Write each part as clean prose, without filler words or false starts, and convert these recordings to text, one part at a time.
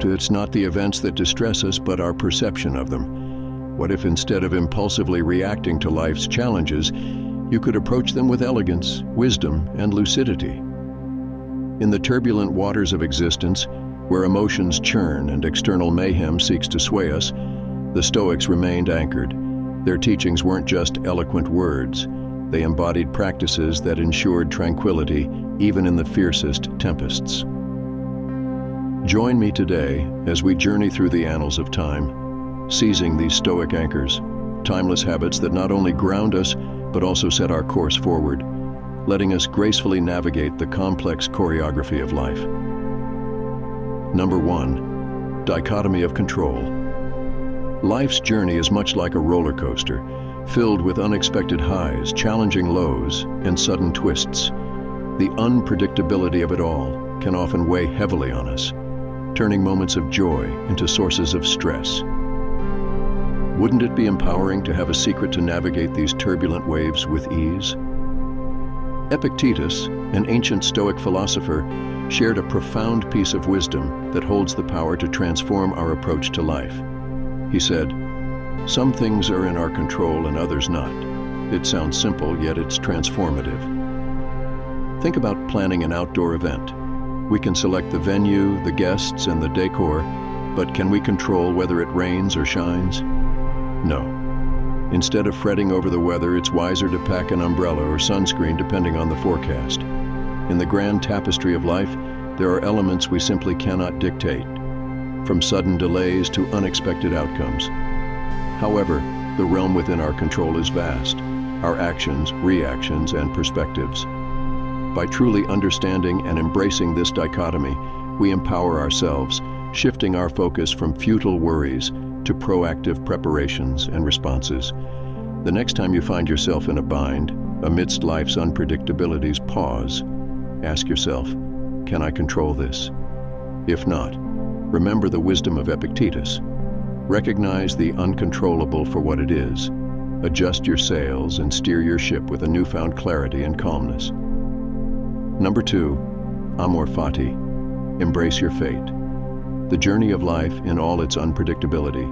It's not the events that distress us, but our perception of them. What if instead of impulsively reacting to life's challenges, you could approach them with elegance, wisdom, and lucidity? In the turbulent waters of existence, where emotions churn and external mayhem seeks to sway us, the Stoics remained anchored. Their teachings weren't just eloquent words. They embodied practices that ensured tranquility even in the fiercest tempests. Join me today as we journey through the annals of time, seizing these Stoic anchors, timeless habits that not only ground us, but also set our course forward, letting us gracefully navigate the complex choreography of life. Number 1, dichotomy of control. Life's journey is much like a roller coaster, filled with unexpected highs, challenging lows, and sudden twists. The unpredictability of it all can often weigh heavily on us, turning moments of joy into sources of stress. Wouldn't it be empowering to have a secret to navigate these turbulent waves with ease? Epictetus, an ancient Stoic philosopher, shared a profound piece of wisdom that holds the power to transform our approach to life. He said, "Some things are in our control and others not." It sounds simple, yet it's transformative. Think about planning an outdoor event. We can select the venue, the guests, and the decor, but can we control whether it rains or shines? No. Instead of fretting over the weather, it's wiser to pack an umbrella or sunscreen depending on the forecast. In the grand tapestry of life, there are elements we simply cannot dictate, from sudden delays to unexpected outcomes. However, the realm within our control is vast, our actions, reactions, and perspectives. By truly understanding and embracing this dichotomy, we empower ourselves, shifting our focus from futile worries to proactive preparations and responses. The next time you find yourself in a bind, amidst life's unpredictabilities, pause. Ask yourself, can I control this? If not, remember the wisdom of Epictetus. Recognize the uncontrollable for what it is. Adjust your sails and steer your ship with a newfound clarity and calmness. Number 2, amor fati. Embrace your fate. The journey of life, in all its unpredictability,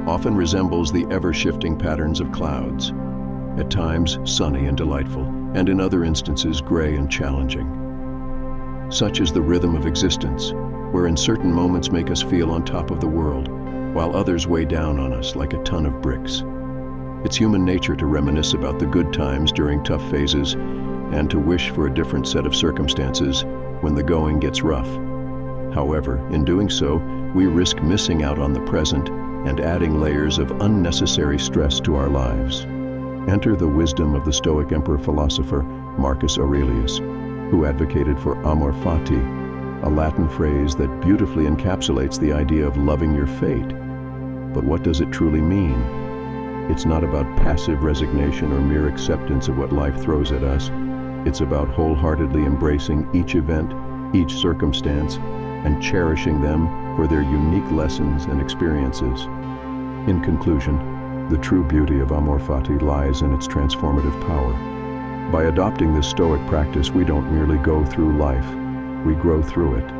often resembles the ever-shifting patterns of clouds, at times sunny and delightful, and in other instances gray and challenging. Such is the rhythm of existence, wherein certain moments make us feel on top of the world, while others weigh down on us like a ton of bricks. It's human nature to reminisce about the good times during tough phases, and to wish for a different set of circumstances when the going gets rough. However, in doing so, we risk missing out on the present and adding layers of unnecessary stress to our lives. Enter the wisdom of the Stoic emperor-philosopher Marcus Aurelius, who advocated for amor fati, a Latin phrase that beautifully encapsulates the idea of loving your fate. But what does it truly mean? It's not about passive resignation or mere acceptance of what life throws at us. It's about wholeheartedly embracing each event, each circumstance, and cherishing them for their unique lessons and experiences. In conclusion, the true beauty of amor fati lies in its transformative power. By adopting this Stoic practice, we don't merely go through life, we grow through it.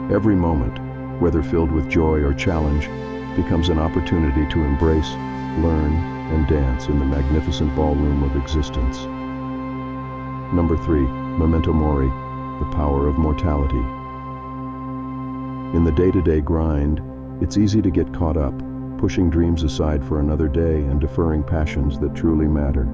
Every moment, whether filled with joy or challenge, becomes an opportunity to embrace, learn, and dance in the magnificent ballroom of existence. Number 3, memento mori, the power of mortality. In the day-to-day grind, it's easy to get caught up, pushing dreams aside for another day and deferring passions that truly matter.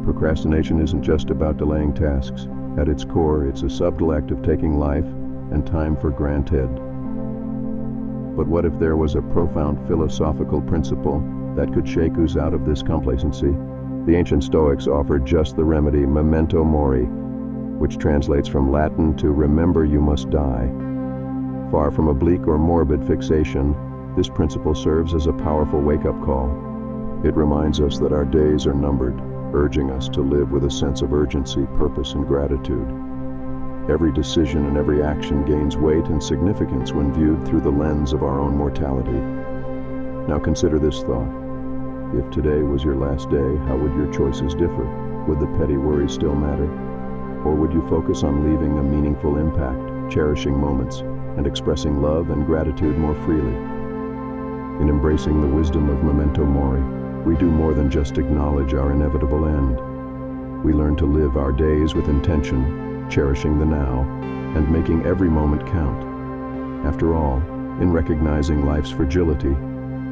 Procrastination isn't just about delaying tasks. At its core, it's a subtle act of taking life and time for granted. But what if there was a profound philosophical principle that could shake us out of this complacency? The ancient Stoics offered just the remedy, memento mori, which translates from Latin to remember you must die. Far from a bleak or morbid fixation, this principle serves as a powerful wake-up call. It reminds us that our days are numbered, urging us to live with a sense of urgency, purpose, and gratitude. Every decision and every action gains weight and significance when viewed through the lens of our own mortality. Now consider this thought. If today was your last day, how would your choices differ? Would the petty worries still matter? Or would you focus on leaving a meaningful impact, cherishing moments, and expressing love and gratitude more freely. In embracing the wisdom of memento mori, we do more than just acknowledge our inevitable end. We learn to live our days with intention, cherishing the now, and making every moment count. After all, in recognizing life's fragility,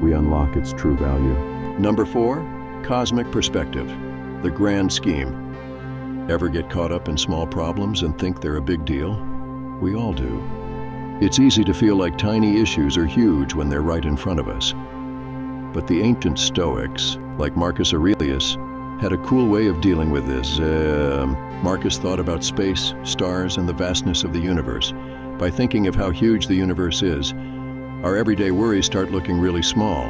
we unlock its true value. Number 4, cosmic perspective, the grand scheme. Ever get caught up in small problems and think they're a big deal? We all do. It's easy to feel like tiny issues are huge when they're right in front of us. But the ancient Stoics, like Marcus Aurelius, had a cool way of dealing with this. Marcus thought about space, stars, and the vastness of the universe. By thinking of how huge the universe is, our everyday worries start looking really small.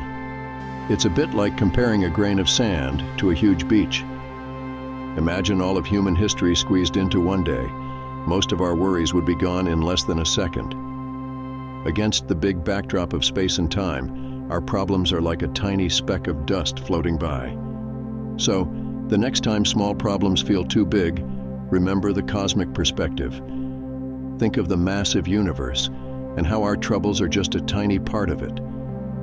It's a bit like comparing a grain of sand to a huge beach. Imagine all of human history squeezed into one day. Most of our worries would be gone in less than a second. Against the big backdrop of space and time, our problems are like a tiny speck of dust floating by. So, the next time small problems feel too big, remember the cosmic perspective. Think of the massive universe and how our troubles are just a tiny part of it.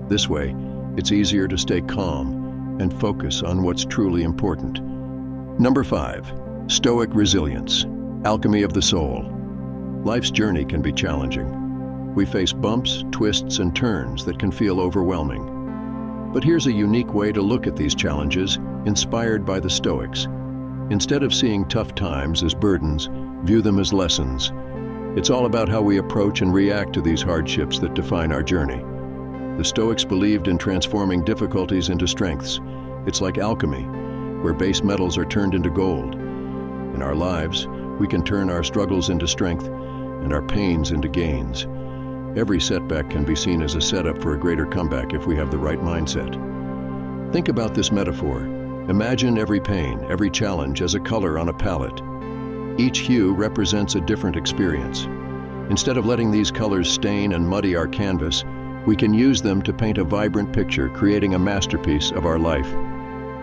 This way, it's easier to stay calm and focus on what's truly important. Number 5, Stoic resilience, alchemy of the soul. Life's journey can be challenging. We face bumps, twists, and turns that can feel overwhelming. But here's a unique way to look at these challenges, inspired by the Stoics. Instead of seeing tough times as burdens, view them as lessons. It's all about how we approach and react to these hardships that define our journey. The Stoics believed in transforming difficulties into strengths. It's like alchemy, where base metals are turned into gold. In our lives, we can turn our struggles into strength and our pains into gains. Every setback can be seen as a setup for a greater comeback if we have the right mindset. Think about this metaphor. Imagine every pain, every challenge as a color on a palette. Each hue represents a different experience. Instead of letting these colors stain and muddy our canvas, we can use them to paint a vibrant picture, creating a masterpiece of our life.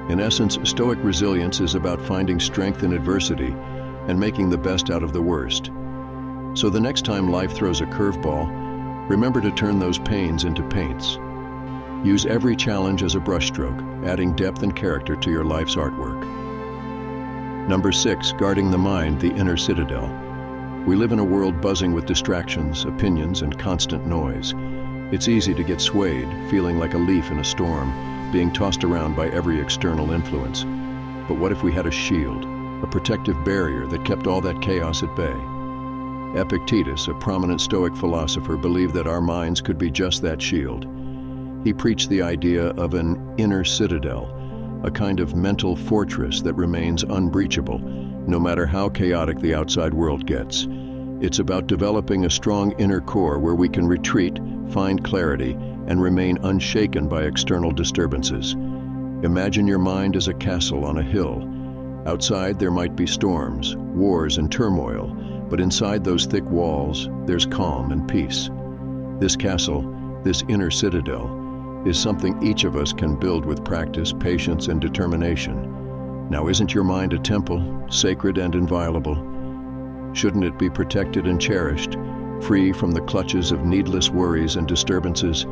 In essence, Stoic resilience is about finding strength in adversity and making the best out of the worst. So the next time life throws a curveball, remember to turn those pains into paints. Use every challenge as a brushstroke, adding depth and character to your life's artwork. Number 6, guarding the mind, the inner citadel. We live in a world buzzing with distractions, opinions, and constant noise. It's easy to get swayed, feeling like a leaf in a storm, being tossed around by every external influence. But what if we had a shield, a protective barrier that kept all that chaos at bay? Epictetus, a prominent Stoic philosopher, believed that our minds could be just that shield. He preached the idea of an inner citadel, a kind of mental fortress that remains unbreachable, no matter how chaotic the outside world gets. It's about developing a strong inner core where we can retreat, find clarity, and remain unshaken by external disturbances. Imagine your mind as a castle on a hill. Outside there might be storms, wars, and turmoil, but inside those thick walls, there's calm and peace. This castle, this inner citadel, is something each of us can build with practice, patience, and determination. Now, isn't your mind a temple, sacred and inviolable? Shouldn't it be protected and cherished, free from the clutches of needless worries and disturbances?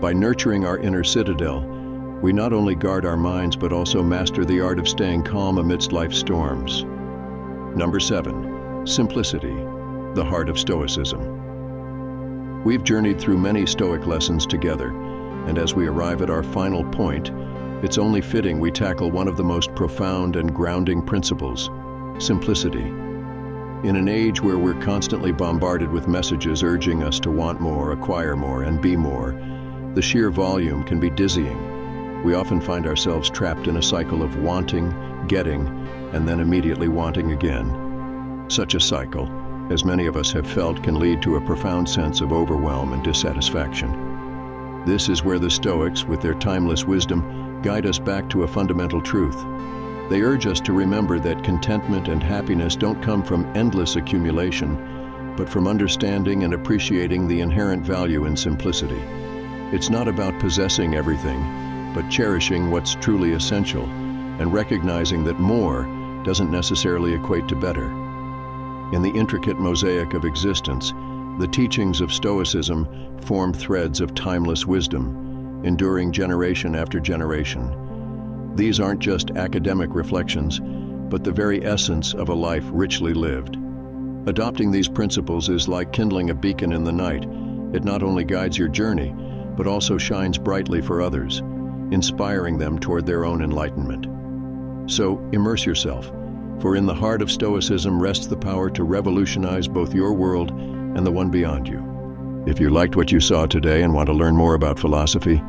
By nurturing our inner citadel, we not only guard our minds but also master the art of staying calm amidst life's storms. Number 7, simplicity, the heart of Stoicism. We've journeyed through many Stoic lessons together, and as we arrive at our final point, it's only fitting we tackle one of the most profound and grounding principles: simplicity. In an age where we're constantly bombarded with messages urging us to want more, acquire more, and be more, the sheer volume can be dizzying. We often find ourselves trapped in a cycle of wanting, getting, and then immediately wanting again. Such a cycle, as many of us have felt, can lead to a profound sense of overwhelm and dissatisfaction. This is where the Stoics, with their timeless wisdom, guide us back to a fundamental truth. They urge us to remember that contentment and happiness don't come from endless accumulation, but from understanding and appreciating the inherent value in simplicity. It's not about possessing everything, but cherishing what's truly essential, and recognizing that more doesn't necessarily equate to better. In the intricate mosaic of existence, The teachings of Stoicism form threads of timeless wisdom, enduring generation after generation. These aren't just academic reflections, but the very essence of a life richly lived. Adopting these principles is like kindling a beacon in the night. It not only guides your journey, but also shines brightly for others, inspiring them toward their own enlightenment. So, immerse yourself, for in the heart of Stoicism rests the power to revolutionize both your world and the one beyond you. If you liked what you saw today and want to learn more about philosophy,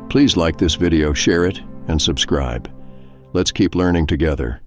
please like this video, share it, and subscribe. Let's keep learning together.